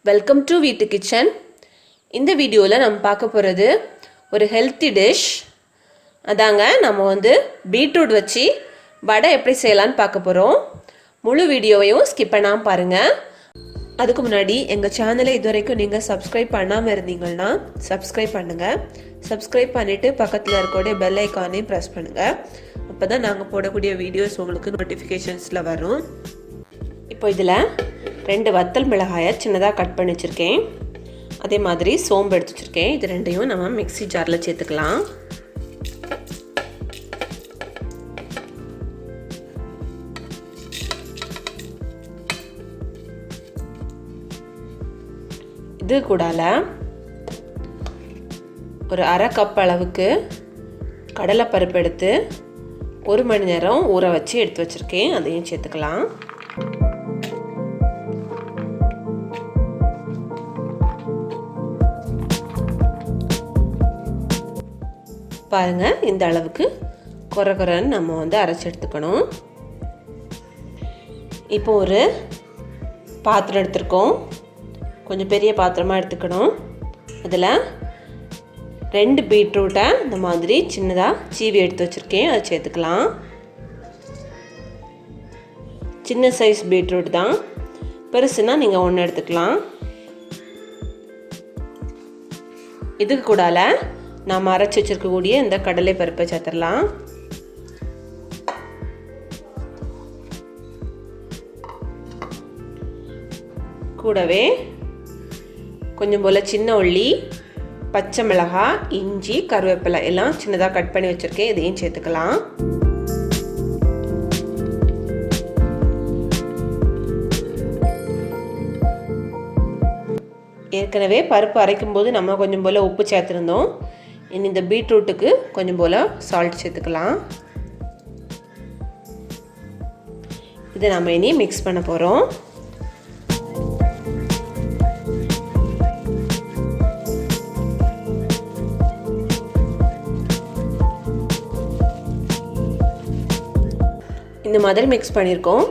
Welcome to வீட்டு kitchen. இந்த வீடியோவில் நம்ம பார்க்க போகிறது ஒரு ஹெல்த்தி டிஷ். அதாங்க நம்ம பீட்ரூட் வச்சு வடை எப்படி செய்யலான்னு பார்க்க போகிறோம். முழு வீடியோவையும் ஸ்கிப் பண்ணாமல் பாருங்கள். அதுக்கு முன்னாடி எங்கள் சேனலை இது வரைக்கும் நீங்கள் சப்ஸ்கிரைப் பண்ணாமல் இருந்தீங்கன்னா சப்ஸ்கிரைப் பண்ணுங்கள். சப்ஸ்கிரைப் பண்ணிவிட்டு பக்கத்தில் இருக்கக்கூடிய பெல் ஐக்கானையும் ப்ரெஸ் பண்ணுங்கள். அப்போ தான் நாங்கள் போடக்கூடிய வீடியோஸ் உங்களுக்கு நோட்டிஃபிகேஷன்ஸில் வரும். இப்போ இதில் 2 வத்தல் மிளகாயை சின்னதாக கட் பண்ணி வச்சுருக்கேன். அதே மாதிரி சோம்பு எடுத்து வச்சுருக்கேன். இது ரெண்டையும் நம்ம மிக்ஸி ஜாரில் சேர்த்துக்கலாம். இது கூடால ஒரு 1/2 கப் அளவுக்கு கடலைப்பருப்பு எடுத்து 1 மணி நேரம் ஊற வச்சு எடுத்து வச்சுருக்கேன். அதையும் சேர்த்துக்கலாம். பாருங்கள், இந்த அளவுக்கு கொரன்னு நம்ம அரைச்சி எடுத்துக்கணும். இப்போ ஒரு பாத்திரம் எடுத்துருக்கோம். கொஞ்சம் பெரிய பாத்திரமாக எடுத்துக்கணும். அதில் 2 பீட்ரூட்டை இந்த மாதிரி சின்னதாக சீவி எடுத்து வச்சுருக்கேன். அதை சேர்த்துக்கலாம். சின்ன சைஸ் பீட்ரூட் தான், பெருசுன்னா நீங்கள் 1 எடுத்துக்கலாம். இதுக்கு கூடால நாம் அரைச்சி வச்சுருக்கக்கூடிய இந்த கடலை பருப்பை சேர்த்துடலாம். கூடவே கொஞ்சம் போல் சின்ன உள்ளி, பச்சை மிளகாய், இஞ்சி, கருவேப்பிலை எல்லாம் சின்னதாக கட் பண்ணி வச்சுருக்கேன். இதையும் சேர்த்துக்கலாம். ஏற்கனவே பருப்பு அரைக்கும் போது நம்ம கொஞ்சம் போல் உப்பு சேர்த்துருந்தோம். இனி இந்த பீட்ரூட்டுக்கு கொஞ்சம் போல் சால்ட் சேர்த்துக்கலாம். இதை நம்ம இனி மிக்ஸ் பண்ண போகிறோம். இந்த மாதிரி மிக்ஸ் பண்ணியிருக்கோம்.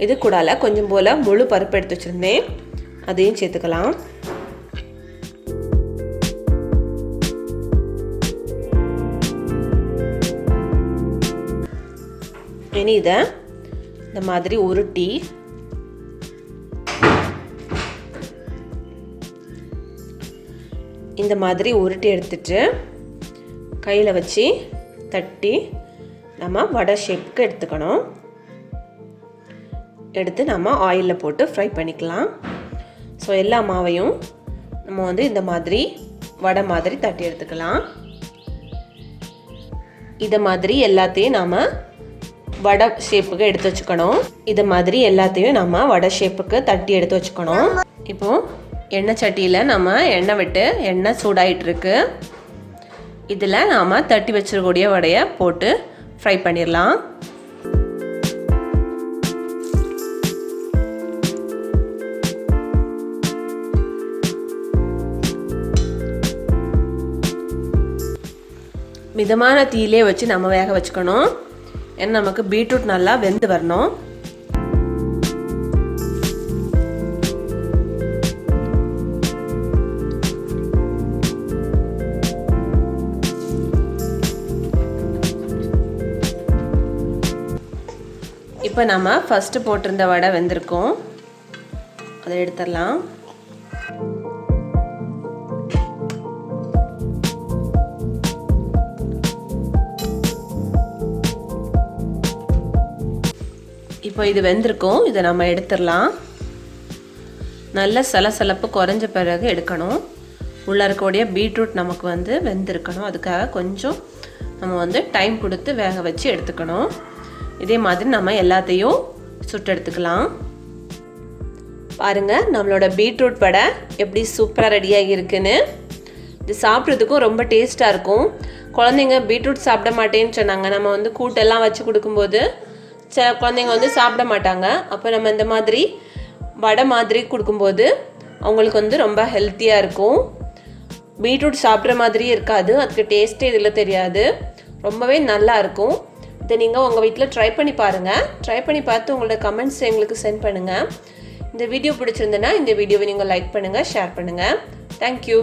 இது கூடால கொஞ்சம் போல் முழு பருப்பு எடுத்து வச்சுருந்தேன். அதையும் சேர்த்துக்கலாம். இனி இதை இந்த மாதிரி உருட்டி எடுத்துட்டு கையில் வச்சு தட்டி நம்ம வடை ஷேப்புக்கு எடுத்துக்கணும். எடுத்து நம்ம ஆயிலில் போட்டு ஃப்ரை பண்ணிக்கலாம். ஸோ எல்லா மாவையும் நம்ம இந்த மாதிரி வடை மாதிரி தட்டி எடுத்துக்கலாம். இதை மாதிரி எல்லாத்தையும் நாம் வடை ஷேப்புக்கு எடுத்து வச்சுக்கணும். இதை மாதிரி எல்லாத்தையும் நம்ம வடை ஷேப்புக்கு தட்டி எடுத்து வச்சுக்கணும். இப்போது எண்ணெய் சட்டியில் நம்ம எண்ணெய் விட்டு எண்ணெய் சூடாயிட்ருக்கு. இதில் நாம் தட்டி வச்சிருக்கக்கூடிய வடையை போட்டு ஃப்ரை பண்ணிடலாம். மிதமான தீயிலே வச்சு நம்ம வேக வச்சுக்கணும். ஏன்னா நமக்கு பீட்ரூட் நல்லா வெந்து வரணும். இப்போ நம்ம ஃபஸ்ட்டு போட்டிருந்த வடை வெந்திருக்கோம். அதை எடுத்துடலாம். இப்போ இது வெந்திருக்கும். இதை நம்ம எடுத்துடலாம். நல்ல சலசலப்பு குறைஞ்ச பிறகு எடுக்கணும். உள்ளே இருக்கக்கூடிய பீட்ரூட் நமக்கு வெந்திருக்கணும். அதுக்காக கொஞ்சம் நம்ம டைம் கொடுத்து வேக வச்சு எடுத்துக்கணும். இதே மாதிரி நம்ம எல்லாத்தையும் சுட்டு எடுத்துக்கலாம். பாருங்கள், நம்மளோட பீட்ரூட் வடை எப்படி சூப்பராக ரெடியாகி இருக்குன்னு. இது சாப்பிட்றதுக்கும் ரொம்ப டேஸ்ட்டாக இருக்கும். குழந்தைங்க பீட்ரூட் சாப்பிட மாட்டேன்னு சொன்னாங்க. நம்ம கூட்டெல்லாம் வச்சு கொடுக்கும்போது சில குழந்தைங்க சாப்பிட மாட்டாங்க. அப்போ நம்ம இந்த மாதிரி வடை மாதிரி கொடுக்கும்போது அவங்களுக்கு ரொம்ப ஹெல்த்தியாக இருக்கும். பீட்ரூட் சாப்பிட்ற மாதிரியே இருக்காது. அதுக்கு டேஸ்ட்டே இதில் தெரியாது. ரொம்பவே நல்லா இருக்கும். இதை நீங்கள் உங்கள் வீட்டில் ட்ரை பண்ணி பாருங்கள். ட்ரை பண்ணி பார்த்து உங்களோட கமெண்ட்ஸ் எங்களுக்கு சென்ட் பண்ணுங்கள். இந்த வீடியோ பிடிச்சிருந்தனா இந்த வீடியோவை நீங்கள் லைக் பண்ணுங்கள், ஷேர் பண்ணுங்கள். தேங்க்யூ.